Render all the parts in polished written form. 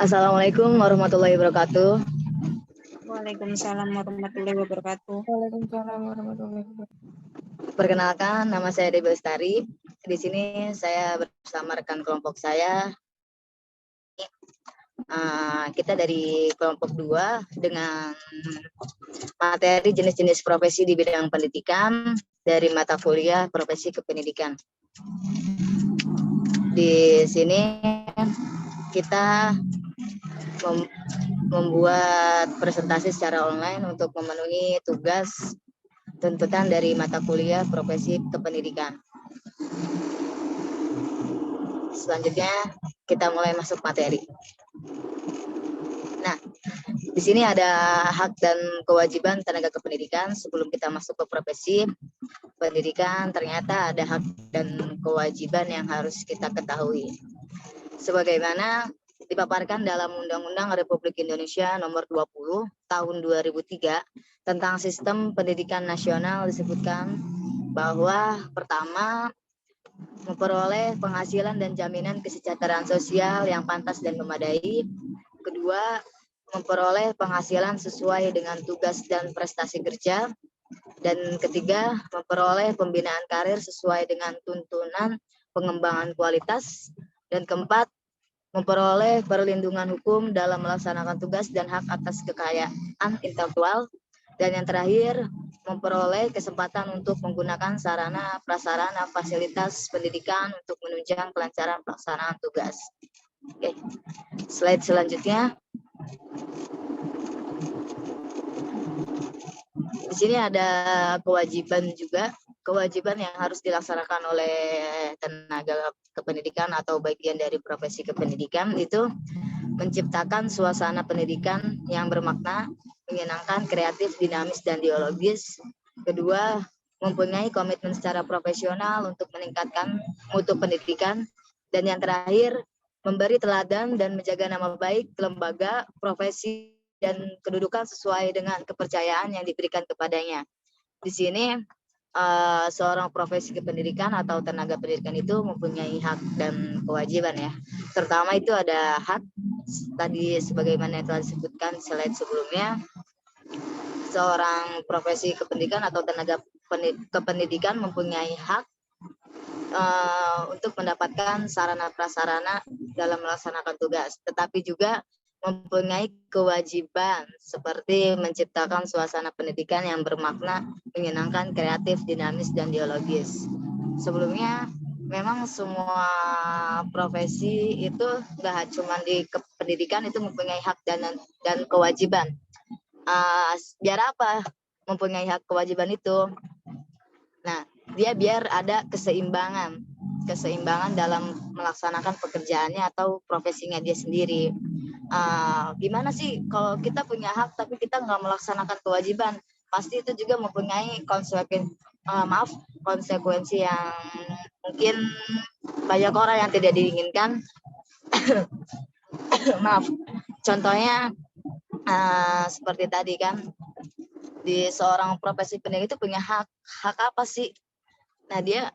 Assalamualaikum warahmatullahi wabarakatuh. Waalaikumsalam warahmatullahi wabarakatuh. Waalaikumsalam warahmatullahi wabarakatuh. Perkenalkan, nama saya Debbie Lestari. Di sini saya bersama rekan kelompok saya. Kita dari kelompok 2 dengan materi jenis-jenis profesi di bidang pendidikan dari mata kuliah profesi kependidikan. Di sini kita membuat presentasi secara online untuk memenuhi tugas tuntutan dari mata kuliah profesi kependidikan. Selanjutnya kita mulai masuk materi. Nah, di sini ada hak dan kewajiban tenaga kependidikan. Sebelum kita masuk ke profesi pendidikan, ternyata ada hak dan kewajiban yang harus kita ketahui. Sebagaimana dipaparkan dalam Undang-Undang Republik Indonesia Nomor 20 Tahun 2003 tentang Sistem Pendidikan Nasional, disebutkan bahwa pertama, memperoleh penghasilan dan jaminan kesejahteraan sosial yang pantas dan memadai. Kedua, memperoleh penghasilan sesuai dengan tugas dan prestasi kerja. Dan ketiga, memperoleh pembinaan karir sesuai dengan tuntunan pengembangan kualitas. Dan keempat, memperoleh perlindungan hukum dalam melaksanakan tugas dan hak atas kekayaan intelektual. Dan yang terakhir, memperoleh kesempatan untuk menggunakan sarana prasarana fasilitas pendidikan untuk menunjang kelancaran pelaksanaan tugas. Oke, slide selanjutnya. Di sini ada kewajiban juga, kewajiban yang harus dilaksanakan oleh tenaga kependidikan atau bagian dari profesi kependidikan itu menciptakan suasana pendidikan yang bermakna, menyenangkan, kreatif, dinamis, dan dialogis. Kedua, mempunyai komitmen secara profesional untuk meningkatkan mutu pendidikan. Dan yang terakhir, memberi teladan dan menjaga nama baik lembaga, profesi, dan kedudukan sesuai dengan kepercayaan yang diberikan kepadanya. Di sini seorang profesi kependidikan atau tenaga pendidikan itu mempunyai hak dan kewajiban ya. Terutama itu ada hak, tadi sebagaimana yang telah disebutkan slide sebelumnya, seorang profesi kependidikan atau tenaga kependidikan mempunyai hak untuk mendapatkan sarana prasarana dalam melaksanakan tugas, tetapi juga mempunyai kewajiban seperti menciptakan suasana pendidikan yang bermakna, menyenangkan, kreatif, dinamis, dan dialogis. Sebelumnya memang semua profesi itu nggak cuma di pendidikan itu mempunyai hak dan kewajiban. Biar apa mempunyai hak kewajiban itu? Nah, dia biar ada keseimbangan dalam melaksanakan pekerjaannya atau profesinya dia sendiri. Gimana sih kalau kita punya hak tapi kita nggak melaksanakan kewajiban, pasti itu juga mempunyai konsekuensi yang mungkin banyak orang yang tidak diinginkan. Maaf, contohnya seperti tadi kan, di seorang profesi pendidik itu punya hak apa sih? Nah, dia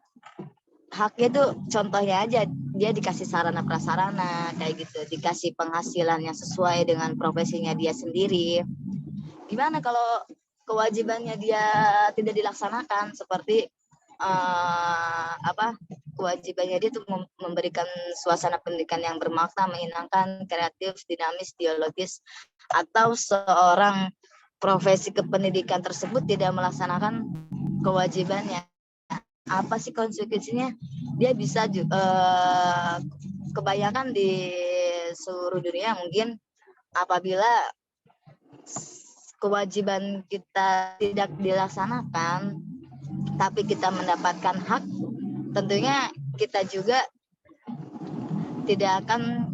haknya tuh contohnya aja, dia dikasih sarana prasarana kayak gitu, dikasih penghasilan yang sesuai dengan profesinya dia sendiri. Gimana kalau kewajibannya dia tidak dilaksanakan, seperti kewajibannya dia tuh memberikan suasana pendidikan yang bermakna, menyenangkan, kreatif, dinamis, dialogis, atau seorang profesi kependidikan tersebut tidak melaksanakan kewajibannya, apa sih konsekuensinya? Dia bisa kebanyakan di seluruh dunia mungkin apabila kewajiban kita tidak dilaksanakan tapi kita mendapatkan hak, tentunya kita juga tidak akan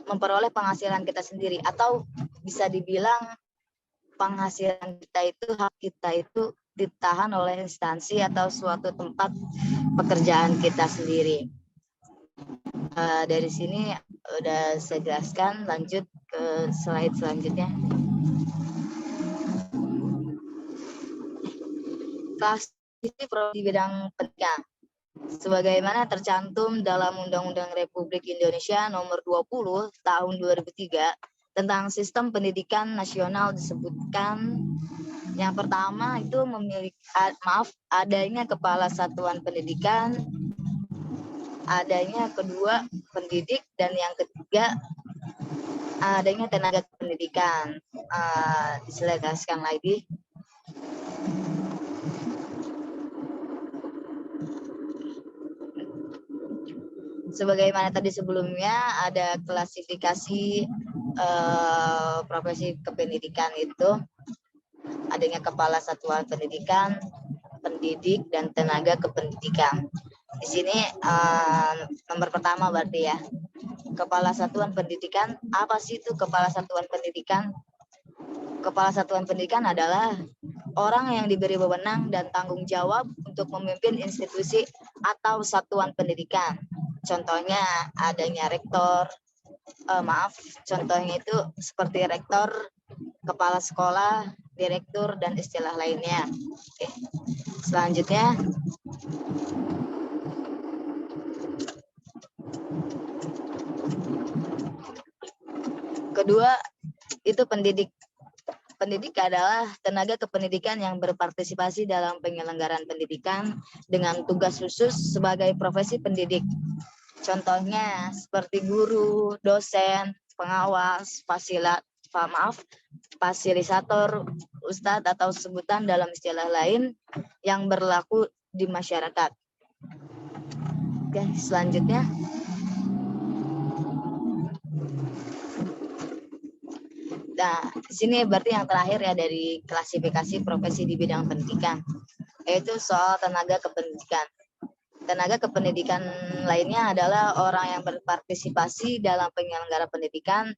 memperoleh penghasilan kita sendiri, atau bisa dibilang penghasilan kita itu, hak kita itu ditahan oleh instansi atau suatu tempat pekerjaan kita sendiri. Dari sini udah saya jelaskan, lanjut ke slide selanjutnya. Kelas di bidang pendidikan sebagaimana tercantum dalam Undang-Undang Republik Indonesia Nomor 20 Tahun 2003 tentang Sistem Pendidikan Nasional. Disebutkan yang pertama itu adanya kepala satuan pendidikan, adanya kedua pendidik, dan yang ketiga adanya tenaga pendidikan. Dijelaskan lagi. Sebagaimana tadi sebelumnya ada klasifikasi profesi kependidikan itu adanya kepala satuan pendidikan, pendidik, dan tenaga kependidikan. Di sini nomor pertama berarti ya, kepala satuan pendidikan. Apa sih itu kepala satuan pendidikan? Kepala satuan pendidikan adalah orang yang diberi wewenang dan tanggung jawab untuk memimpin institusi atau satuan pendidikan. Contohnya adanya rektor, contohnya itu seperti rektor, kepala sekolah, direktur, dan istilah lainnya. Oke. Selanjutnya, kedua itu pendidik. Pendidik adalah tenaga kependidikan yang berpartisipasi dalam penyelenggaraan pendidikan dengan tugas khusus sebagai profesi pendidik. Contohnya seperti guru, dosen, pengawas, fasilitator, ustadz, atau sebutan dalam istilah lain yang berlaku di masyarakat. Oke, selanjutnya. Nah, di sini berarti yang terakhir ya dari klasifikasi profesi di bidang pendidikan, yaitu soal tenaga kependidikan. Tenaga kependidikan lainnya adalah orang yang berpartisipasi dalam penyelenggara pendidikan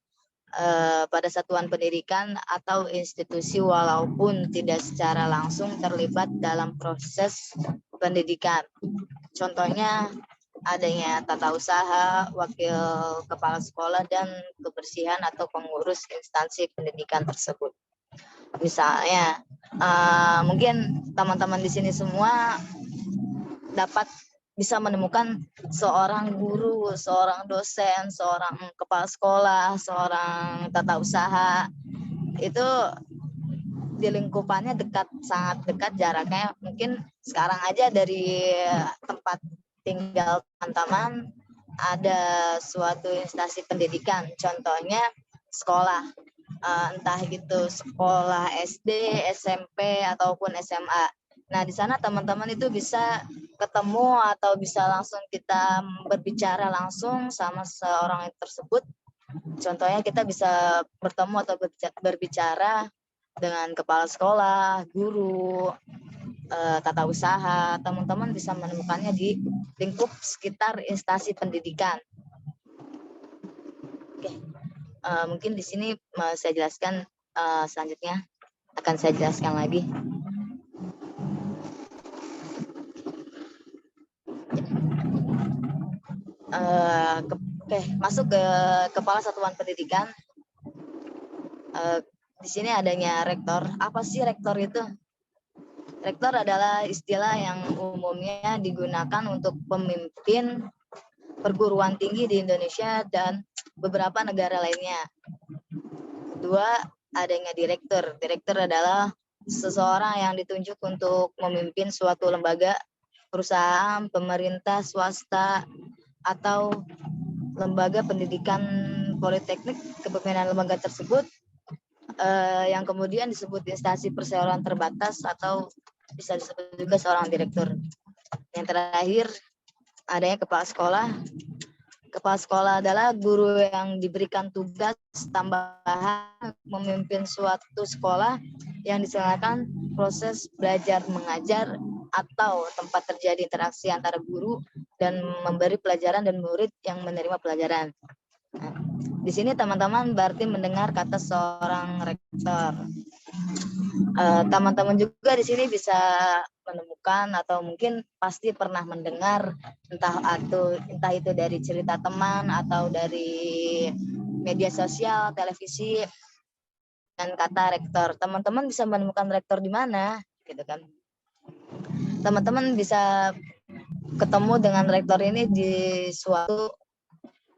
pada satuan pendidikan atau institusi walaupun tidak secara langsung terlibat dalam proses pendidikan. Contohnya adanya tata usaha, wakil kepala sekolah, dan kebersihan atau pengurus instansi pendidikan tersebut. Misalnya, mungkin teman-teman di sini semua dapat bisa menemukan seorang guru, seorang dosen, seorang kepala sekolah, seorang tata usaha. Itu di lingkupannya dekat, sangat dekat jaraknya. Mungkin sekarang aja dari tempat tinggal teman-teman ada suatu instansi pendidikan, contohnya sekolah, entah itu sekolah SD, SMP, ataupun SMA. Nah, di sana teman-teman itu bisa ketemu atau bisa langsung kita berbicara langsung sama seorang tersebut. Contohnya kita bisa bertemu atau berbicara dengan kepala sekolah, guru, tata usaha. Teman-teman bisa menemukannya di lingkup sekitar instansi pendidikan. Oke, mungkin di sini saya jelaskan, selanjutnya akan saya jelaskan lagi. Oke, masuk ke kepala satuan pendidikan. Di sini adanya rektor. Apa sih rektor itu? Rektor adalah istilah yang umumnya digunakan untuk pemimpin perguruan tinggi di Indonesia dan beberapa negara lainnya. Kedua, adanya direktur. Direktur adalah seseorang yang ditunjuk untuk memimpin suatu lembaga, perusahaan, pemerintah, swasta, atau lembaga pendidikan politeknik. Kepemimpinan lembaga tersebut yang kemudian disebut instansi perseroan terbatas atau bisa disebut juga seorang direktur. Yang terakhir adanya kepala sekolah. Kepala sekolah adalah guru yang diberikan tugas tambahan memimpin suatu sekolah yang diselenggarakan proses belajar mengajar atau tempat terjadi interaksi antara guru dan memberi pelajaran dan murid yang menerima pelajaran. Nah, di sini teman-teman berarti mendengar kata seorang rektor. Teman-teman juga di sini bisa menemukan atau mungkin pasti pernah mendengar entah itu dari cerita teman atau dari media sosial, televisi, dan kata rektor. Teman-teman bisa menemukan rektor di mana, gitu kan? teman-teman bisa ketemu dengan rektor ini di suatu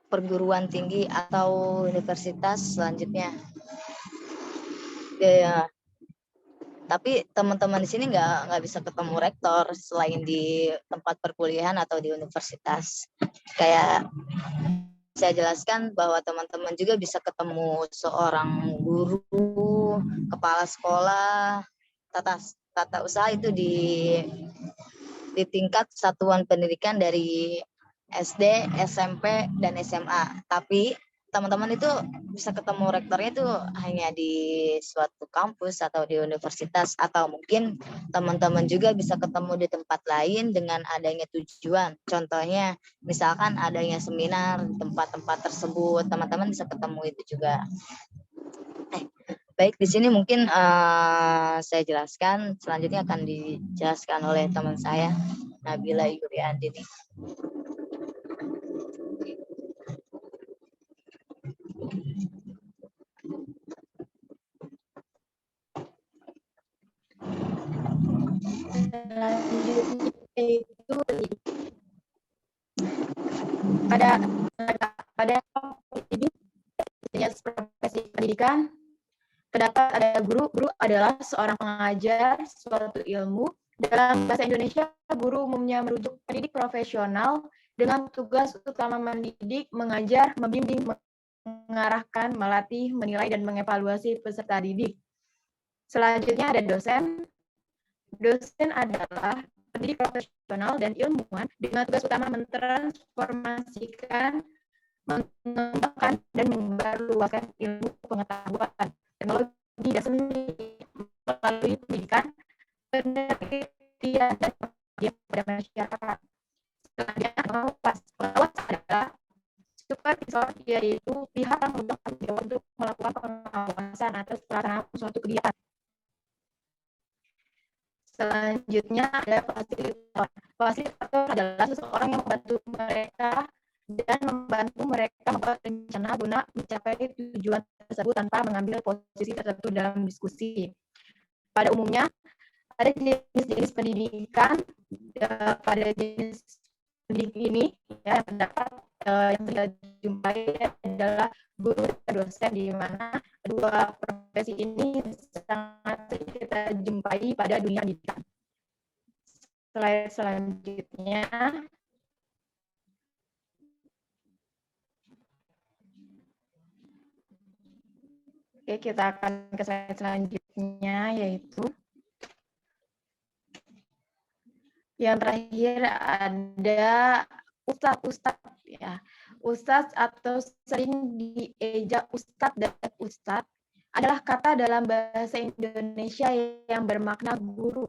perguruan tinggi atau universitas selanjutnya. Ya, tapi teman-teman di sini nggak bisa ketemu rektor selain di tempat perkuliahan atau di universitas. Kayak saya jelaskan bahwa teman-teman juga bisa ketemu seorang guru, kepala sekolah, tata usaha itu di tingkat satuan pendidikan dari SD, SMP, dan SMA. Tapi teman-teman itu bisa ketemu rektornya itu hanya di suatu kampus atau di universitas, atau mungkin teman-teman juga bisa ketemu di tempat lain dengan adanya tujuan. Contohnya misalkan adanya seminar di tempat-tempat tersebut, teman-teman bisa ketemu itu juga. Baik, di sini mungkin saya jelaskan, selanjutnya akan dijelaskan oleh teman saya, Nabila Yuriandini. Selanjutnya itu pada profesi pendidikan terdapat ada guru. Guru adalah seorang pengajar suatu ilmu. Dalam bahasa Indonesia, guru umumnya merujuk pendidik profesional dengan tugas utama mendidik, mengajar, membimbing, mengarahkan, melatih, menilai, dan mengevaluasi peserta didik. Selanjutnya ada dosen. Dosen adalah pendidik profesional dan ilmuwan dengan tugas utama mentransformasikan, mengembangkan, dan membaruaskan ilmu pengetahuan, teknologi, dan seni melalui pendidikan, penelitian, dan pengabdian pada masyarakat. Selanjutnya, pengawas. Pengawas adalah supervisor, yaitu pihak yang bertanggung jawab untuk melakukan pengawasan atas pelaksanaan suatu kegiatan. Selanjutnya ada fasilitator. Fasilitator adalah seseorang yang membantu mereka dan membantu mereka membuat rencana guna mencapai tujuan tersebut tanpa mengambil posisi tertentu dalam diskusi. Pada umumnya ada jenis-jenis pendidikan. Pada jenis pendidik ini ya terdapat yang kita jumpai adalah guru dan dosen, di mana dua profesi ini sangat kita jumpai pada dunia pendidikan. Slide selanjutnya. Oke, kita akan ke slide selanjutnya, yaitu yang terakhir ada ustadz ya. Ustadz atau sering diejak ustadz dan ustadz adalah kata dalam bahasa Indonesia yang bermakna guru.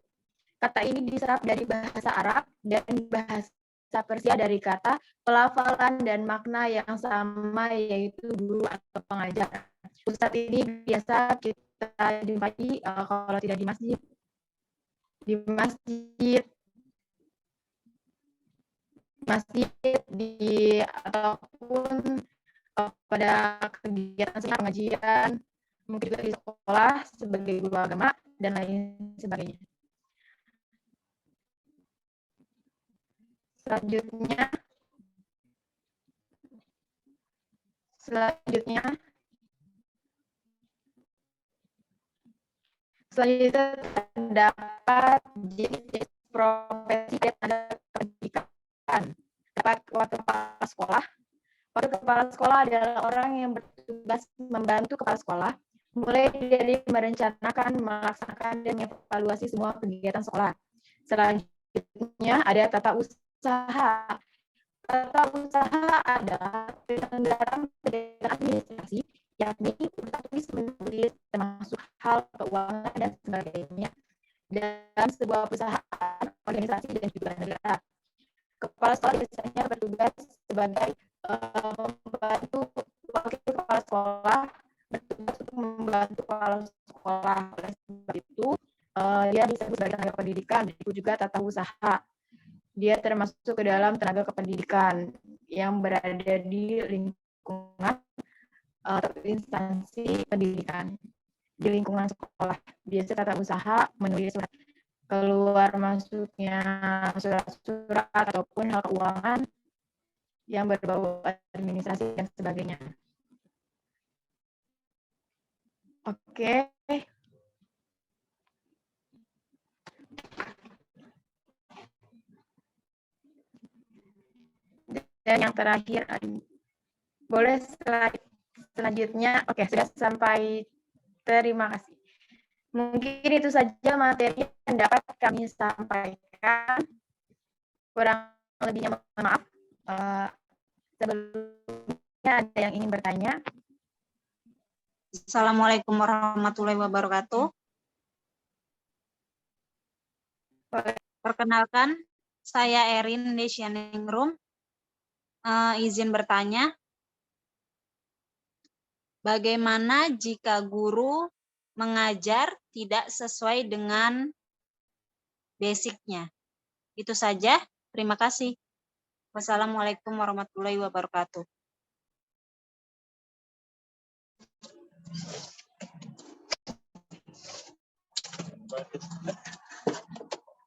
Kata ini diserap dari bahasa Arab dan bahasa Persia dari kata, pelafalan dan makna yang sama, yaitu guru atau pengajar. Ustadz ini biasa kita jumpai kalau tidak di masjid ataupun pada kegiatan seminar, pengajian, mungkin juga di sekolah sebagai guru agama dan lain sebagainya. Selanjutnya terdapat jenis profesi dan ada pendidikan. Dapat wakil kepala sekolah. Wakil kepala sekolah adalah orang yang bertugas membantu kepala sekolah, mulai dari merencanakan, melaksanakan, dan mengevaluasi semua kegiatan sekolah. Selanjutnya ada tata usaha. Tata usaha adalah penyelenggaraan kegiatan administrasi, yakni tulis menulis termasuk hal keuangan dan sebagainya dalam sebuah perusahaan, organisasi, dan juga negara. Kepala sekolah biasanya bertugas sebagai membantu wakil kepala sekolah, bertugas untuk membantu kepala sekolah. Oleh sebab itu, dia disebut sebagai tenaga pendidikan. Itu juga tata usaha. Dia termasuk ke dalam tenaga kependidikan yang berada di lingkungan atau instansi pendidikan di lingkungan sekolah. Biasa tata usaha menulis surat. keluar masuknya surat-surat ataupun hal keuangan yang berbau administrasi dan sebagainya. Oke. Dan yang terakhir, boleh selanjutnya. Oke, sudah sampai. Terima kasih. Mungkin itu saja materi yang dapat kami sampaikan. Kurang lebihnya mohon maaf. Sebelumnya ada yang ingin bertanya? Assalamualaikum warahmatullahi wabarakatuh. Perkenalkan, saya Erin Desianingrum. Izin bertanya, bagaimana jika guru mengajar tidak sesuai dengan basicnya? Itu saja, terima kasih. Wassalamualaikum warahmatullahi wabarakatuh.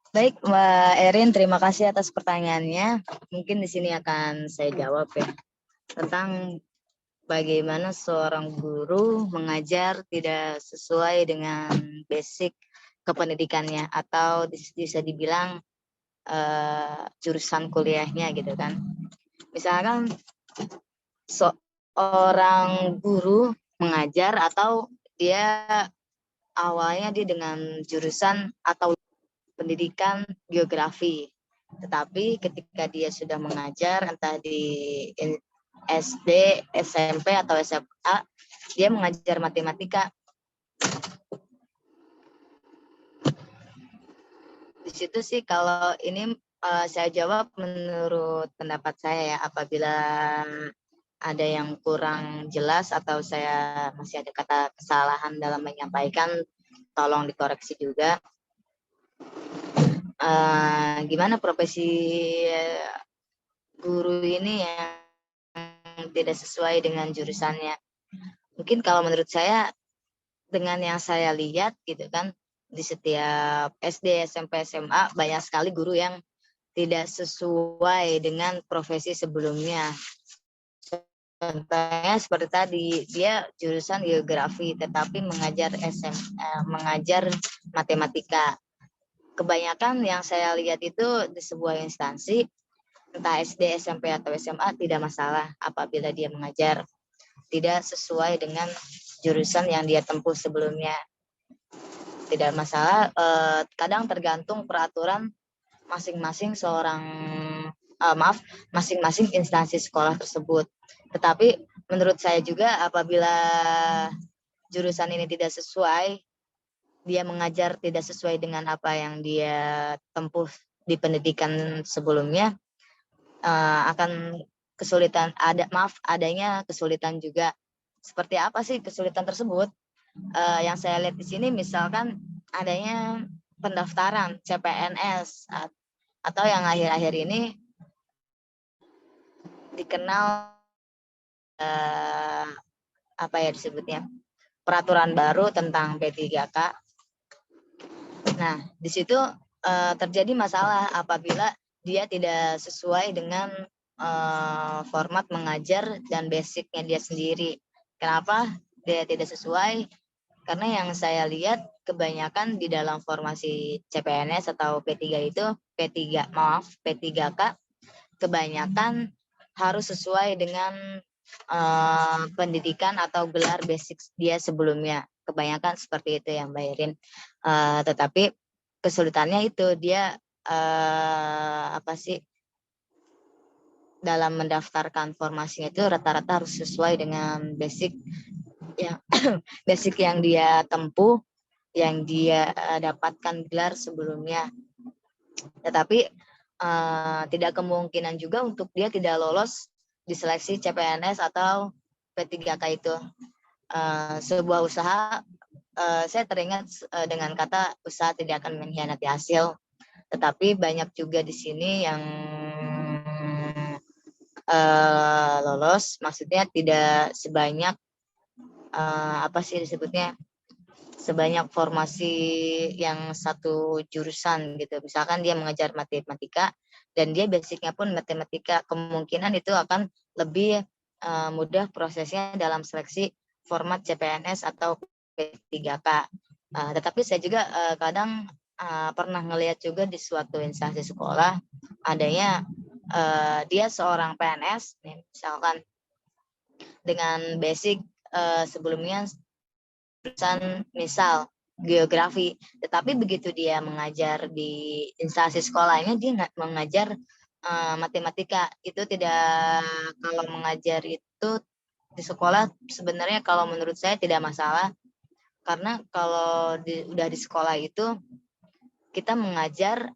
Baik, Mbak Erin, terima kasih atas pertanyaannya. Mungkin di sini akan saya jawab ya, tentang bagaimana seorang guru mengajar tidak sesuai dengan basic kependidikannya, atau bisa dibilang jurusan kuliahnya gitu kan. Misalkan seorang guru mengajar atau dia awalnya dia dengan jurusan atau pendidikan geografi, tetapi ketika dia sudah mengajar entah di SD, SMP atau SMA, dia mengajar matematika. Di situ sih kalau ini saya jawab menurut pendapat saya ya, apabila ada yang kurang jelas atau saya masih ada kata kesalahan dalam menyampaikan, tolong dikoreksi juga. Gimana profesi guru ini yang tidak sesuai dengan jurusannya? Mungkin kalau menurut saya, dengan yang saya lihat gitu kan, di setiap SD, SMP, SMA banyak sekali guru yang tidak sesuai dengan profesi sebelumnya. Contohnya seperti tadi, dia jurusan geografi tetapi mengajar matematika. Kebanyakan yang saya lihat itu di sebuah instansi, entah SD, SMP, atau SMA, tidak masalah apabila dia mengajar tidak sesuai dengan jurusan yang dia tempuh sebelumnya. Tidak masalah, kadang tergantung peraturan masing-masing masing-masing instansi sekolah tersebut. Tetapi menurut saya juga apabila jurusan ini tidak sesuai, dia mengajar tidak sesuai dengan apa yang dia tempuh di pendidikan sebelumnya, akan kesulitan, adanya kesulitan juga. Seperti apa sih kesulitan tersebut? Yang saya lihat di sini misalkan adanya pendaftaran CPNS, atau yang akhir-akhir ini dikenal apa ya disebutnya, peraturan baru tentang P3K. Nah, di situ terjadi masalah apabila dia tidak sesuai dengan format mengajar dan basicnya dia sendiri. Kenapa dia tidak sesuai? Karena yang saya lihat kebanyakan di dalam formasi CPNS atau P3 itu, P3K, kebanyakan harus sesuai dengan pendidikan atau gelar basic dia sebelumnya. Kebanyakan seperti itu ya Mbak Irin. Tetapi kesulitannya itu dia dalam mendaftarkan formasinya itu rata-rata harus sesuai dengan basic yang dia tempuh, yang dia dapatkan gelar sebelumnya. Tetapi tidak kemungkinan juga untuk dia tidak lolos di seleksi CPNS atau P3K itu. Sebuah usaha, saya teringat dengan kata usaha tidak akan mengkhianati hasil, tetapi banyak juga di sini yang lolos, maksudnya tidak sebanyak disebutnya sebanyak formasi yang satu jurusan gitu. Misalkan dia mengajar matematika dan dia basicnya pun matematika, kemungkinan itu akan lebih mudah prosesnya dalam seleksi format CPNS atau P3K. Tetapi saya juga kadang pernah ngelihat juga di suatu instansi sekolah adanya dia seorang PNS, misalkan dengan basic sebelumnya jurusan misal geografi, tetapi begitu dia mengajar di instansi sekolahnya dia nggak mengajar matematika. Itu tidak, kalau mengajar itu di sekolah sebenarnya kalau menurut saya tidak masalah, karena kalau udah di sekolah itu kita mengajar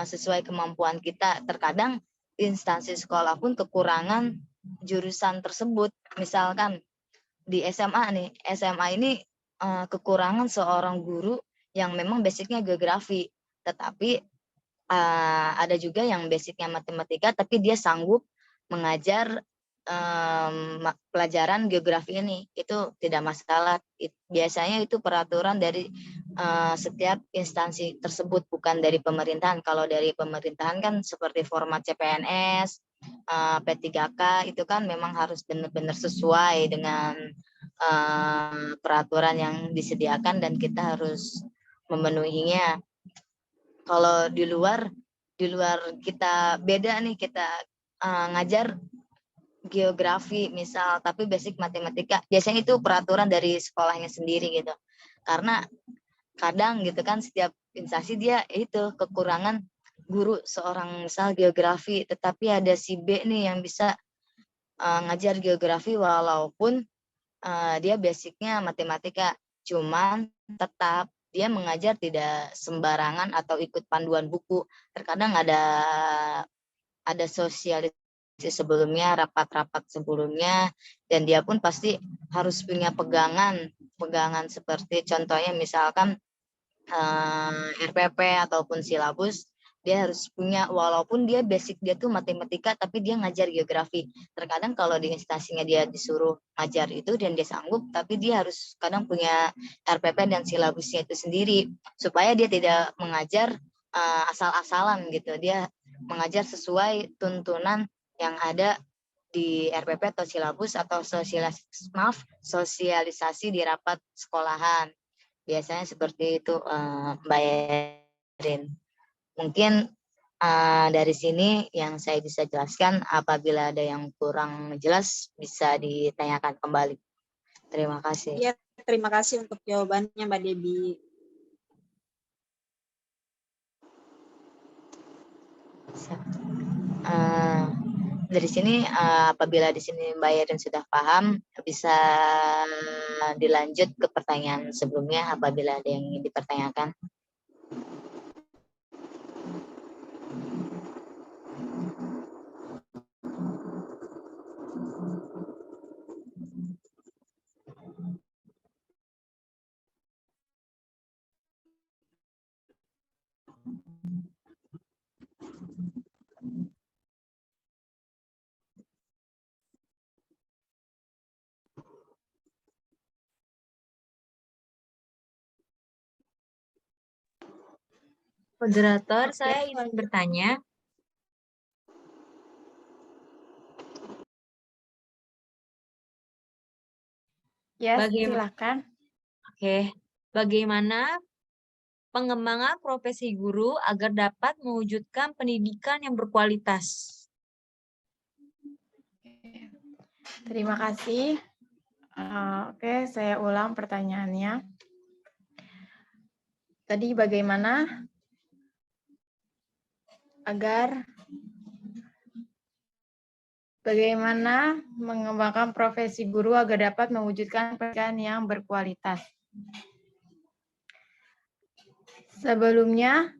sesuai kemampuan kita. Terkadang instansi sekolah pun kekurangan jurusan tersebut. Misalkan di SMA nih, SMA ini kekurangan seorang guru yang memang basicnya geografi, tetapi ada juga yang basicnya matematika tapi dia sanggup mengajar pelajaran geografi ini, itu tidak masalah. Biasanya itu peraturan dari setiap instansi tersebut, bukan dari pemerintahan. Kalau dari pemerintahan kan seperti format CPNS, P3K itu kan memang harus benar-benar sesuai dengan peraturan yang disediakan dan kita harus memenuhinya. Kalau di luar kita beda nih, kita ngajar geografi misal tapi basic matematika, biasanya itu peraturan dari sekolahnya sendiri gitu. Karena kadang gitu kan setiap instansi dia itu kekurangan guru seorang misal geografi, tetapi ada si B nih yang bisa ngajar geografi walaupun dia basicnya matematika, cuman tetap dia mengajar tidak sembarangan atau ikut panduan buku. Terkadang ada sosialisasi sebelumnya, rapat-rapat sebelumnya, dan dia pun pasti harus punya pegangan seperti contohnya misalkan RPP ataupun silabus, dia harus punya, walaupun dia basic dia tuh matematika tapi dia ngajar geografi. Terkadang kalau di instansinya dia disuruh ngajar itu dan dia sanggup, tapi dia harus kadang punya RPP dan silabusnya itu sendiri supaya dia tidak mengajar asal-asalan gitu. Dia mengajar sesuai tuntunan yang ada di RPP atau silabus atau sosialisasi di rapat sekolahan. Biasanya seperti itu, Mbak Erin. Mungkin dari sini yang saya bisa jelaskan. Apabila ada yang kurang jelas bisa ditanyakan kembali. Terima kasih. Ya, terima kasih untuk jawabannya Mbak Debbie. Dari sini apabila di sini Mbak Erin sudah paham, bisa dilanjut ke pertanyaan sebelumnya apabila ada yang ingin dipertanyakan. Moderator, saya ingin bertanya. Ya, Bagaimana? silakan. Oke, bagaimana pengembangan profesi guru agar dapat mewujudkan pendidikan yang berkualitas? Terima kasih. Oke, saya ulang pertanyaannya. Tadi bagaimana mengembangkan profesi guru agar dapat mewujudkan pendidikan yang berkualitas? Sebelumnya,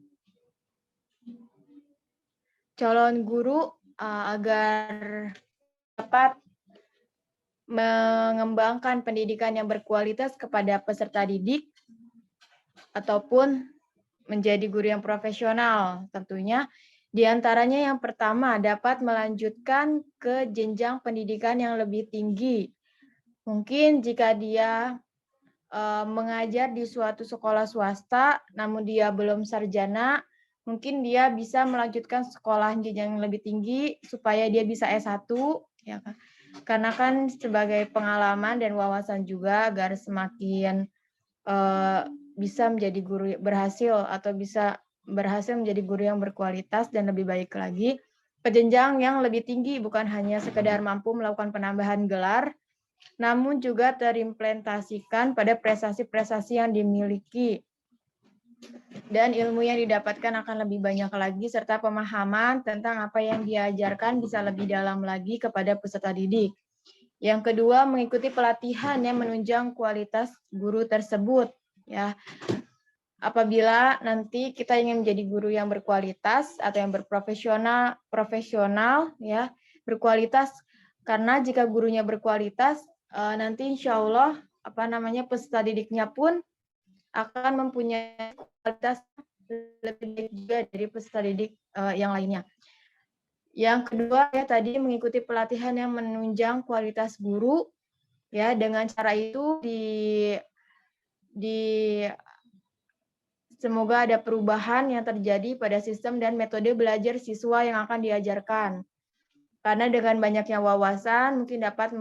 calon guru agar dapat mengembangkan pendidikan yang berkualitas kepada peserta didik ataupun menjadi guru yang profesional, tentunya diantaranya yang pertama dapat melanjutkan ke jenjang pendidikan yang lebih tinggi. Mungkin jika dia mengajar di suatu sekolah swasta, namun dia belum sarjana, mungkin dia bisa melanjutkan sekolah jenjang yang lebih tinggi supaya dia bisa S1, ya kan? Karena kan sebagai pengalaman dan wawasan juga agar semakin bisa menjadi guru berhasil atau bisa berhasil menjadi guru yang berkualitas dan lebih baik lagi ke jenjang yang lebih tinggi, bukan hanya sekedar mampu melakukan penambahan gelar, namun juga terimplementasikan pada prestasi-prestasi yang dimiliki. Dan ilmu yang didapatkan akan lebih banyak lagi, serta pemahaman tentang apa yang diajarkan bisa lebih dalam lagi kepada peserta didik. Yang kedua, mengikuti pelatihan yang menunjang kualitas guru tersebut. Ya, apabila nanti kita ingin menjadi guru yang berkualitas atau yang profesional, ya, berkualitas. Karena jika gurunya berkualitas, nanti insya Allah peserta didiknya pun akan mempunyai kualitas lebih baik juga dari peserta didik yang lainnya. Yang kedua ya tadi mengikuti pelatihan yang menunjang kualitas guru, ya dengan cara itu semoga ada perubahan yang terjadi pada sistem dan metode belajar siswa yang akan diajarkan. Karena dengan banyaknya wawasan mungkin dapat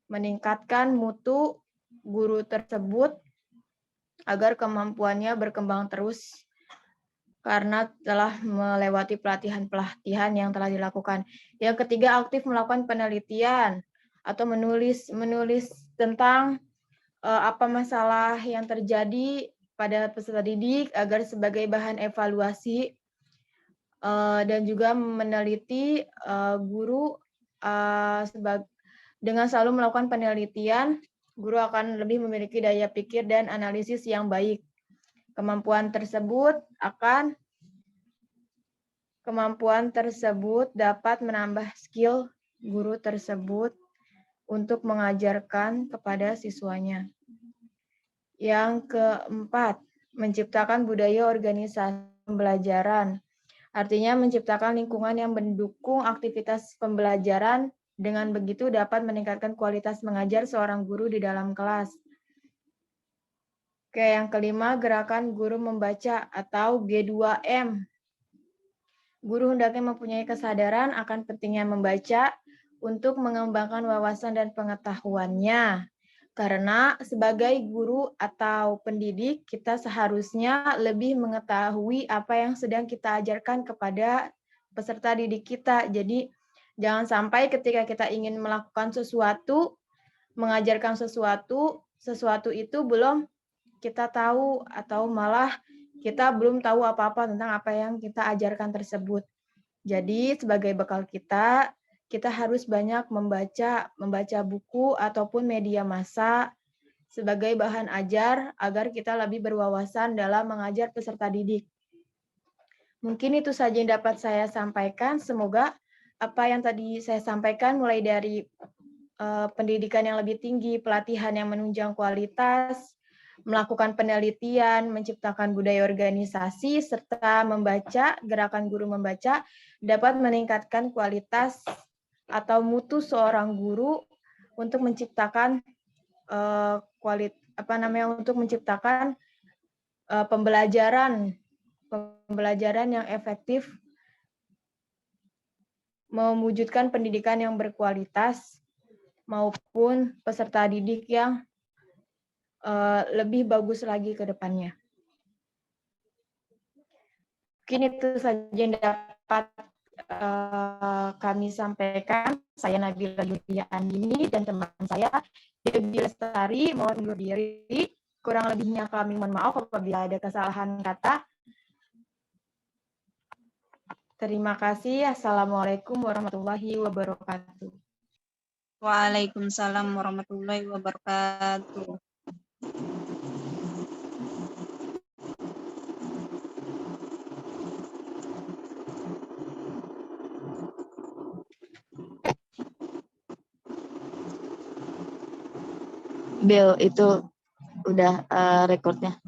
meningkatkan mutu guru tersebut agar kemampuannya berkembang terus karena telah melewati pelatihan-pelatihan yang telah dilakukan. Yang ketiga, aktif melakukan penelitian atau menulis tentang apa masalah yang terjadi pada peserta didik agar sebagai bahan evaluasi dan juga meneliti guru dengan selalu melakukan penelitian, guru akan lebih memiliki daya pikir dan analisis yang baik. Kemampuan tersebut dapat menambah skill guru tersebut untuk mengajarkan kepada siswanya. Yang keempat, menciptakan budaya organisasi pembelajaran. Artinya menciptakan lingkungan yang mendukung aktivitas pembelajaran, dengan begitu dapat meningkatkan kualitas mengajar seorang guru di dalam kelas. Oke, yang kelima, gerakan guru membaca atau G2M. Guru hendaknya mempunyai kesadaran akan pentingnya membaca untuk mengembangkan wawasan dan pengetahuannya. Karena sebagai guru atau pendidik, kita seharusnya lebih mengetahui apa yang sedang kita ajarkan kepada peserta didik kita. Jadi, jangan sampai ketika kita ingin melakukan sesuatu, mengajarkan sesuatu itu belum kita tahu atau malah kita belum tahu apa-apa tentang apa yang kita ajarkan tersebut. Jadi sebagai bekal kita harus banyak membaca buku ataupun media massa sebagai bahan ajar agar kita lebih berwawasan dalam mengajar peserta didik. Mungkin itu saja yang dapat saya sampaikan. Semoga apa yang tadi saya sampaikan mulai dari pendidikan yang lebih tinggi, pelatihan yang menunjang kualitas, melakukan penelitian, menciptakan budaya organisasi, serta membaca, gerakan guru membaca, dapat meningkatkan kualitas atau mutu seorang guru untuk menciptakan pembelajaran yang efektif, mewujudkan pendidikan yang berkualitas, maupun peserta didik yang lebih bagus lagi ke depannya. Mungkin itu saja yang dapat kami sampaikan. Saya Nabila Yulia Andini dan teman saya Debbie Lestari mohon undur diri. Kurang lebihnya kami mohon maaf apabila ada kesalahan kata. Terima kasih. Assalamualaikum warahmatullahi wabarakatuh. Waalaikumsalam warahmatullahi wabarakatuh. Bill, itu udah rekodnya.